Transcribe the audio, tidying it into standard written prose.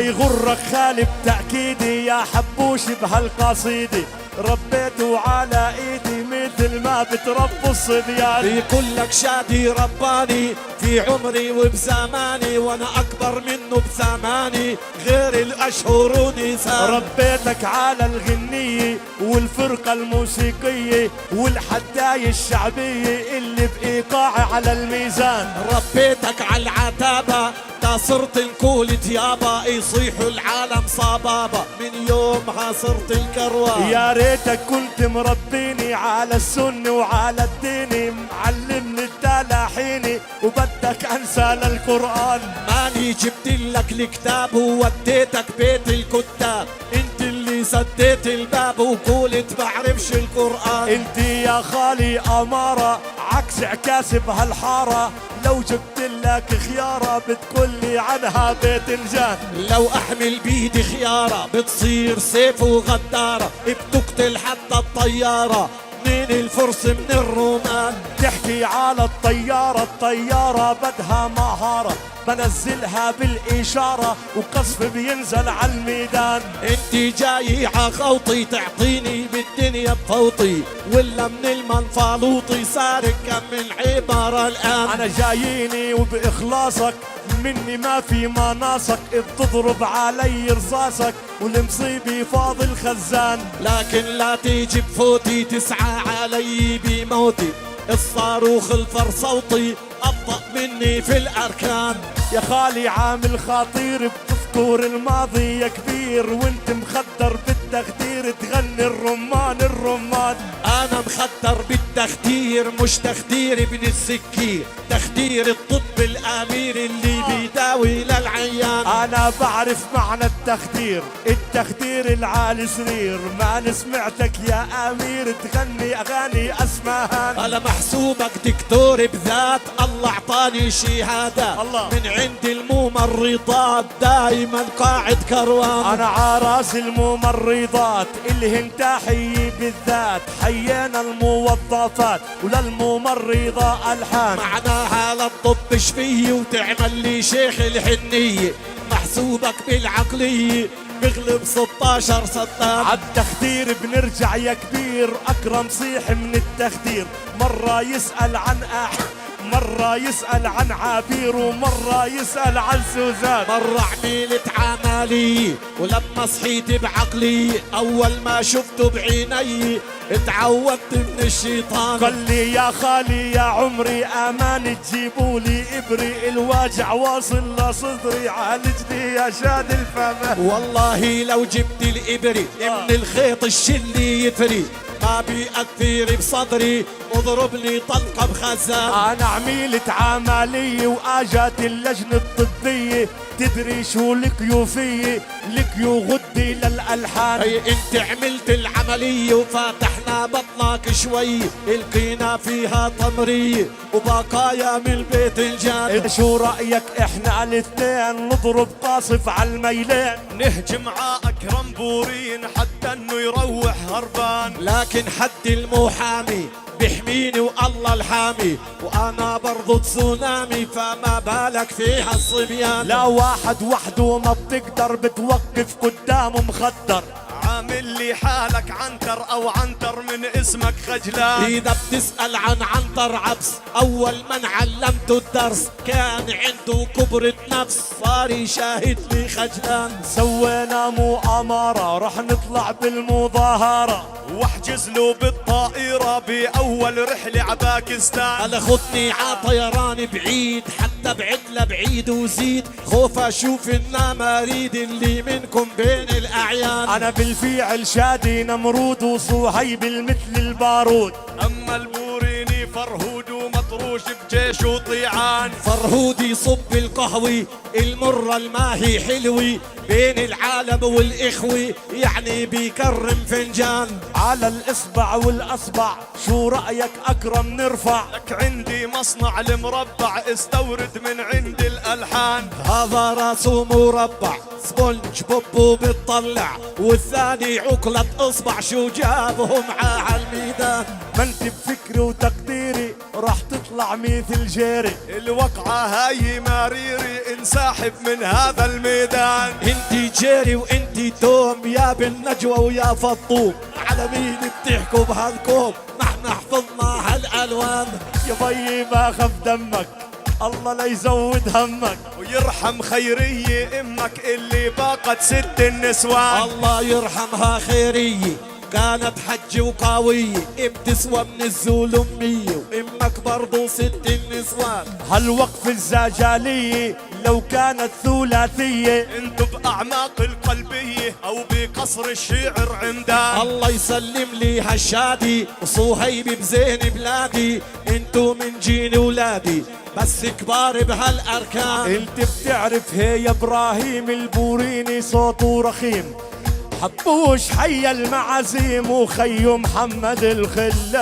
يغرك خالي بتأكيدي يا حبوش بهالقصيدة، ربيته على ايدي مثل ما بتربوا الصبيان. بيقول لك شادي رباني في عمري وبزماني، وانا اكبر منه بثماني غير الاشهر ونسان. ربيتك على الغنية والفرقة الموسيقية والحداية الشعبية اللي بإيقاع على الميزان. ربيتك على العتابة تا صرت نقول يابا، يصيحوا العالم صبابة من يومها صرت الكروان. يا ريتك كنت مربيني على السنة وعلى الدين، معلمني التلاحيني وبدك انسى للقرآن. ماني جبت لك الكتاب ووديتك بيت الكتاب، انت اللي سديت الباب وقولت بعرفش القرآن. انت يا خالي أمارة عكس عكاس بهالحارة، لو جبت لك خيارة بتقولي عنها باذنجان. لو احمل بيدي خيارة بتصير سيف وغدارة، بتقتل حتى الطيارة من الفرس من الرومان. تحكي على الطيارة، الطيارة بدها مهارة، بنزلها بالإشارة وقصف بينزل على الميدان. انت جاي عخوطي تعطيني بالدنيا بفوطي، ولا من المنفلوطي صارك كم من عبارة الآن. أنا جاييني وبإخلاصك مني ما في مناصك، بتضرب علي رصاصك والمصيبة فاضل خزان. لكن لا تيجي بفوتي تسعى علي بموتي، الصاروخ الفرصوطي أبطأ مني في الأركان. يا خالي عامل خطير بتذكر الماضي يا كبير، وانت مخدر بالتخدير تغني الرمان الرمان. أنا مخدر بالتخدير مش تخدير ابن السكير، تخدير الطب الأمير اللي بيداوي للعيان. أنا بعرف معنى التخدير، التخدير العالي سرير. ما سمعتك يا أمير تغني أغاني أسمهان. على محسوبك دكتور بذات، الله أعطاني شهادة الله من عند الممرضات دايما قاعد كروان. أنا عراس الممرضات اللي هن تحيي بالذات، حيينا الموظفات وللممرضة ألحان. معناها للطب شفية وتعمل لي شيخ الحنية، محسوبك بالعقلية بغلب 16 صدام. عالتخدير بنرجع يا كبير، أكرم صيح من التخدير. مرة يسأل عن مرة يسأل عن عبير، ومرة يسأل عن سوزان. مرة عملت عملية ولما صحيت بعقلي، أول ما شفته بعيني اتعودت من الشيطان. قال لي يا خالي يا عمري أمان تجيبولي إبري، الواجع واصل لصدري عالجني يا شاد الفم. والله لو جبت الإبري من الخيط الشلي يفري، ما بيأثر بصدري اضربني طلقة بخزان. أنا عميلة عملية وأجت اللجنة الطبية، تدري شو الكيوفية؟ الكيو غدي للألحان. اي انت عملت العملية وفتحنا بطنك شوي، القينا فيها تمرية وبقايا من الباذنجان. شو رأيك احنا الاثنين نضرب قاصف على الميلين، نهجم ع أكرم بورين حتى انه يروح هربان. لكن حد المحامي بيحميني والله الحامي، وانا برضو تسونامي فما بالك فيها الصبيان. لا واحد وحده ما بتقدر بتوقف قدامه مخدر، عامل لي حالك عنتر او عنتر من اسمك خجلان. اذا بتسأل عن عنتر عبس، اول من علمته الدرس كان عنده كبرة نفس، صار يشاهد لي خجلان. سوينا مؤامرة رح نطلع بالمظاهرة، واحجز له بالطائرة بأول رحلة عباكستان. أنا خدني عطيران بعيد حتى بعد لبعيد وزيد، خوف أشوف النماريد اللي منكم بين الأعيان. أنا بالفعل شادي نمرود وصهيب مثل البارود، أما البوريني فرهود ومطروش بجيش وطيعان. فرهودي صب القهوي المرة الماهي حلوي، بين العالم والإخوة يعني بيكرم فنجان. على الإصبع والأصبع شو رأيك أكرم نرفع؟ لك عندي مصنع المربع استورد من عند الألحان. هذا راسه مربع سبونج بوبو بتطلع، والثاني عقلة إصبع شو جابهم على الميدان. ما انت بفكري وتقديري راح تطلع مثل جيري. الوقعة هاي مريري انسحب من هذا الميدان. انتي جيري وانتي توم يا بن نجوى ويا فطوم، على مين بتحكوا بهالكوم؟ نحن حفظنا هالالوان. يا بيي ما خف دمك الله لا يزود همك، ويرحم خيرية امك اللي باقت 6 النسوان. الله يرحمها خيرية كانت حجة وقاوية، بتسوى من الزول أمية وامك برضو 6 النسوان. هالوقف الزجالية لو كانت ثلاثية، انتو باعماق القلبية او بقصر الشعر عمدان. الله يسلم لي هالشادي وصهيب بزين بلادي، انتو من جيل ولادي بس كبار بهالاركان. انت بتعرف هي يا ابراهيم البوريني صوته رخيم، حبوش حي المعازيم وخيو محمد الخلال.